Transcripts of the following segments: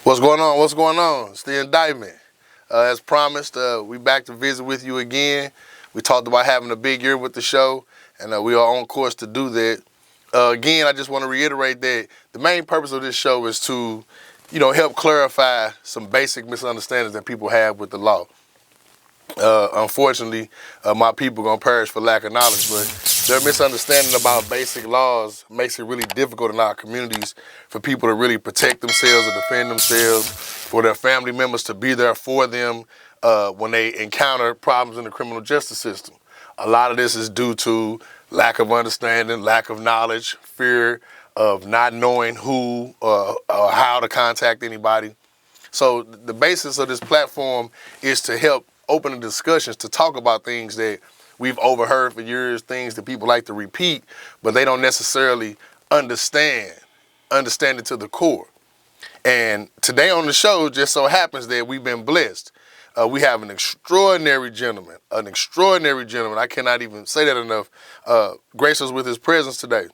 What's going on? What's going on? It's the indictment. As promised, we back to visit with you again. We talked about having a big year with the show, and we are on course to do that. Again, I just want to reiterate that the main purpose of this show is to, help clarify some basic misunderstandings that people have with the law. Unfortunately, my people gonna perish for lack of knowledge, but their misunderstanding about basic laws makes it really difficult in our communities for people to really protect themselves or defend themselves, for their family members to be there for them when they encounter problems in the criminal justice system. A lot of this is due to lack of understanding, lack of knowledge, fear of not knowing who or how to contact anybody. So the basis of this platform is to help open the discussions, to talk about things that we've overheard for years, things that people like to repeat, but they don't necessarily understand it to the core. And today on the show just so happens that we've been blessed. We have an extraordinary gentleman. I cannot even say that enough. Grace us with his presence today.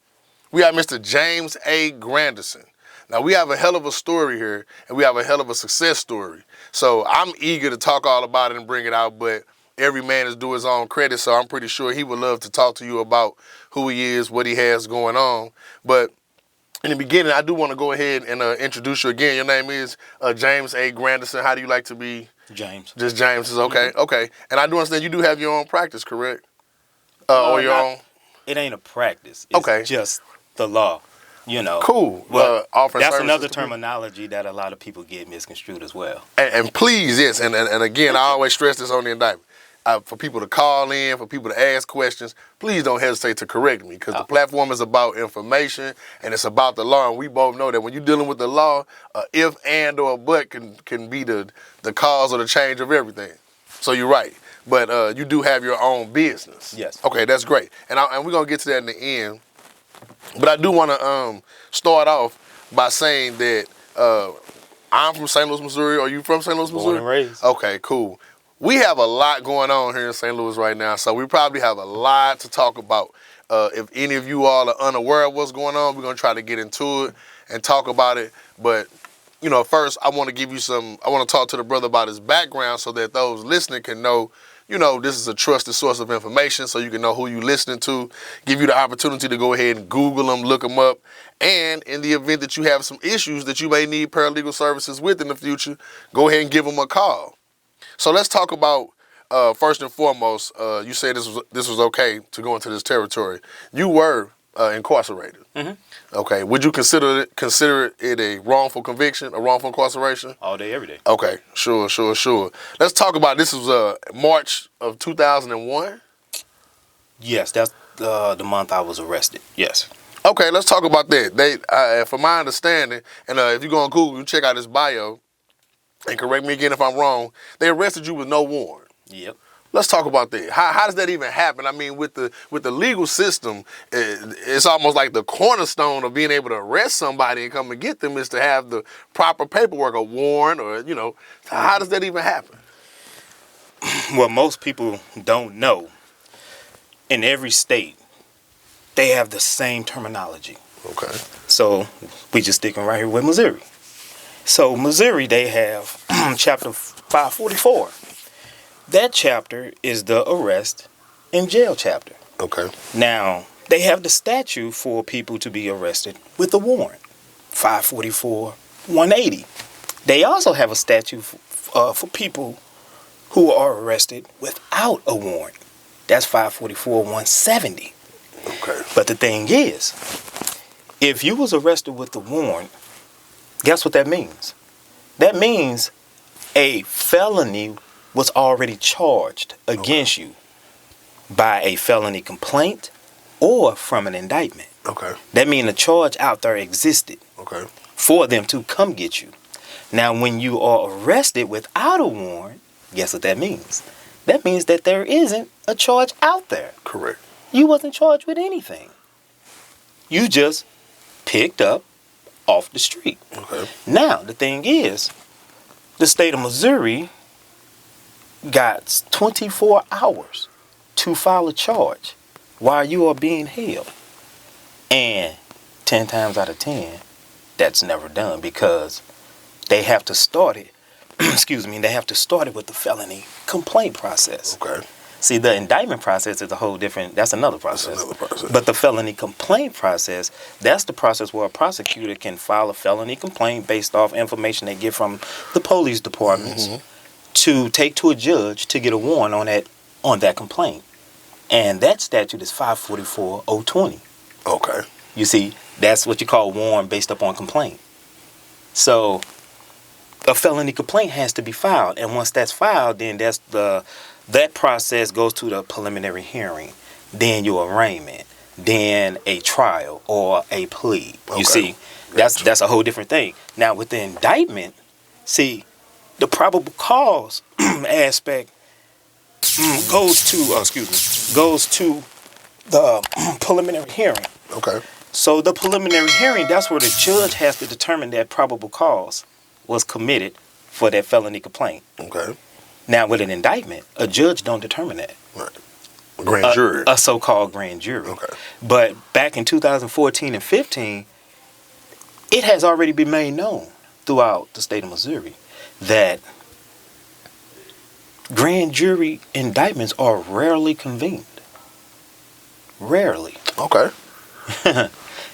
We have Mr. James A. Granderson. Now, we have a hell of a story here, and we have a hell of a success story. So I'm eager to talk all about it and bring it out, but every man is due his own credit, so I'm pretty sure he would love to talk to you about who he is, what he has going on. But in the beginning, I do want to go ahead and introduce you again. Your name is James A. Granderson. How do you like to be? James. Just James is okay? Mm-hmm. Okay. And I do understand you do have your own practice, correct? Or your own? It ain't a practice. It's just the law. Cool. Well, that's another terminology that a lot of people get misconstrued as well. And please, yes, and again, I always stress this on the indictment. For people to call in, for people to ask questions, please don't hesitate to correct me, because the platform is about information and it's about the law. And we both know that when you're dealing with the law, if, and, or but can be the cause or the change of everything. So you're right. But you do have your own business. Yes. Okay, that's great. And we're going to get to that in the end. But I do want to start off by saying that I'm from St. Louis, Missouri. Are you from St. Louis, Missouri? Born and raised. Okay, cool. We have a lot going on here in St. Louis right now, so we probably have a lot to talk about. If any of you all are unaware of what's going on, we're going to try to get into it and talk about it. But, first I want to talk to the brother about his background so that those listening can know, this is a trusted source of information, so you can know who you're listening to, give you the opportunity to go ahead and Google them, look them up, and in the event that you have some issues that you may need paralegal services with in the future, go ahead and give them a call. So let's talk about, first and foremost, you said this was okay to go into this territory. You were incarcerated. Mm-hmm. Okay. Would you consider it a wrongful conviction, a wrongful incarceration? All day, every day. Okay. Sure. Let's talk about, this was March of 2001? Yes, that's the month I was arrested. Yes. Okay, let's talk about that. From my understanding, and if you go on Google, you check out his bio, and correct me again if I'm wrong, they arrested you with no warrant. Yep. Let's talk about that. How does that even happen? I mean, with the legal system, it's almost like the cornerstone of being able to arrest somebody and come and get them is to have the proper paperwork, a warrant, or, how does that even happen? Well, most people don't know. In every state, they have the same terminology. Okay. So we just sticking right here with Missouri. So Missouri, they have chapter 544. That chapter is the arrest and jail chapter. Okay. Now, they have the statute for people to be arrested with a warrant, 544-180. They also have a statute for people who are arrested without a warrant. That's 544-170. Okay. But the thing is, if you was arrested with the warrant, guess what that means? That means a felony was already charged against you by a felony complaint or from an indictment. Okay. That means a charge out there existed for them to come get you. Now, when you are arrested without a warrant, guess what that means? That means that there isn't a charge out there. Correct. You wasn't charged with anything. You just picked up off the street. Okay. Now, the thing is, the state of Missouri got 24 hours to file a charge while you are being held. And 10 times out of 10, that's never done because they have to start it. Excuse me. They have to start it with the felony complaint process. Okay. See, the indictment process is a whole different. That's another process. That's another process. But the felony complaint process, that's the process where a prosecutor can file a felony complaint based off information they get from the police departments to take to a judge to get a warrant on that complaint. And that statute is 544-020. Okay. You see, that's what you call warrant based upon complaint. So a felony complaint has to be filed, and once that's filed, then that process goes to the preliminary hearing, then your arraignment, then a trial or a plea. Okay. You see, that's a whole different thing. Now with the indictment, see, the probable cause aspect goes to the preliminary hearing. Okay. So the preliminary hearing, that's where the judge has to determine that probable cause was committed for that felony complaint. Okay. Now, with an indictment, a judge don't determine that. Right. A grand jury. A so-called grand jury. Okay. But back in 2014 and 15, it has already been made known throughout the state of Missouri that grand jury indictments are rarely convened. Rarely. Okay.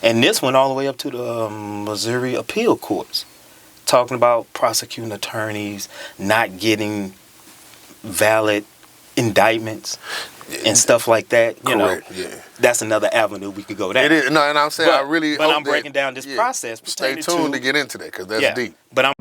And this went all the way up to the Missouri appeal courts, talking about prosecuting attorneys not getting valid indictments and stuff like that. You Correct, know, yeah. That's another avenue we could go down. It is, no, and I'm saying I really But hope I'm breaking down this process. Stay tuned to get into that because that's deep. But I'm